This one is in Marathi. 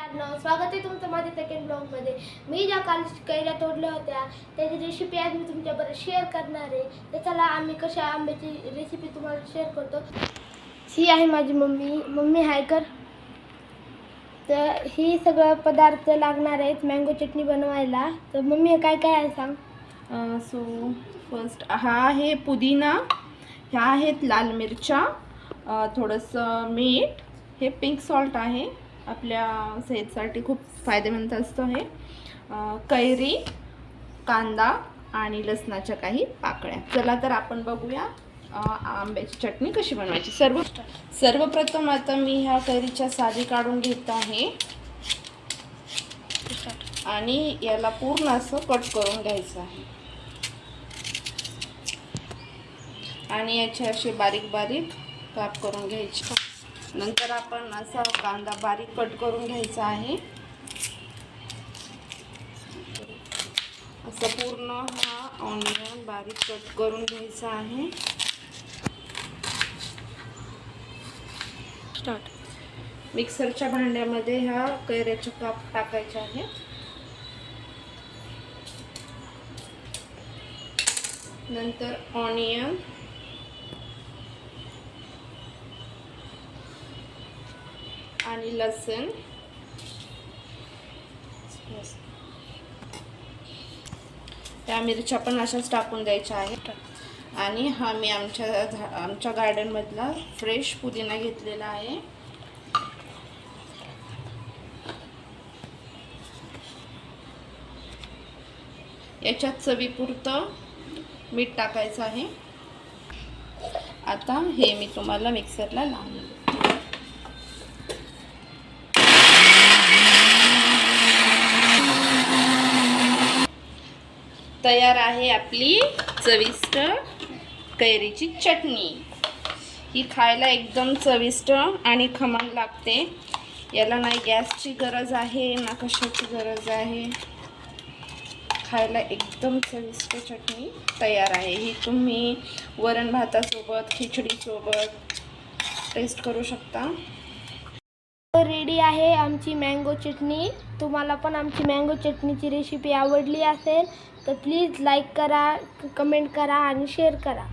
स्वागत आहे तुमचं माझ्या सेकंड ब्लॉगमध्ये। मी ज्या काल कैऱ्या तोडल्या होत्या त्याची रेसिपी आज मी तुमच्याबरोबर शेअर करणार आहे। तर चला आम्ही कशा आंब्याची रेसिपी तुम्हाला शेअर करतो। ही आहे माझी मम्मी हाय कर। तर ही सगळं पदार्थ लागणार आहेत मँगो चटणी बनवायला। तर मम्मी काय काय आहे सांग। सो फर्स्ट हा आहे पुदिना, ह्या आहेत लाल मिरच्या, थोडंसं मीठ, हे पिंक सॉल्ट आहे, आपल्या सेहतसाठी खूप फायदेमंद असतं हे, कैरी, कांदा आणि लसणाच्या काही पाकळ्या। चला तर आपण बघूया आंब्याची चटणी कशी बनवायची। सर्वप्रथम आता मी ह्या कैरीच्या साली काढून घेत आहे आणि याला पूर्ण असं कट करून घ्यायचं आहे आणि याचे असे बारीक बारीक काप करून घ्यायचे। नंतर आपण असा कांदा बारीक कट करून घ्यायचा आहे। असं पूर्ण हा ऑनियन बारीक कट करून घ्यायचा आहे। मिक्सरच्या भांड्यामध्ये ह्या कैऱ्याचे काप टाकायचे आहे। नंतर ऑनियन, आणि लसूण, त्या मिरच्या पण अशाच टाकून द्यायच्या आहेत। आणि हा मी आमच्या गार्डन मधला फ्रेश पुदिना घेतलेला आहे। याच्यात चवीपुरतं मीठ टाकायचं आहे। आता हे मी तुम्हाला मिक्सरला लावून तयार आहे आपली चविष्ट कैरीची चटणी। ही खायला एकदम चविष्ट आणि खमंग लागते। याला नाही गॅसची गरज आहे ना कशाची गरज आहे, खायला एकदम चविष्ट चटणी तयार आहे। ही तुम्ही वरण भातासोबत, खिचडीसोबत टेस्ट करू शकता। रेडी आहे आमची मँगो चटणी। तुम्हाला पण आमची मँगो चटणीची रेसिपी आवडली असेल तर प्लीज लाईक करा, कमेंट करा आणि शेअर करा।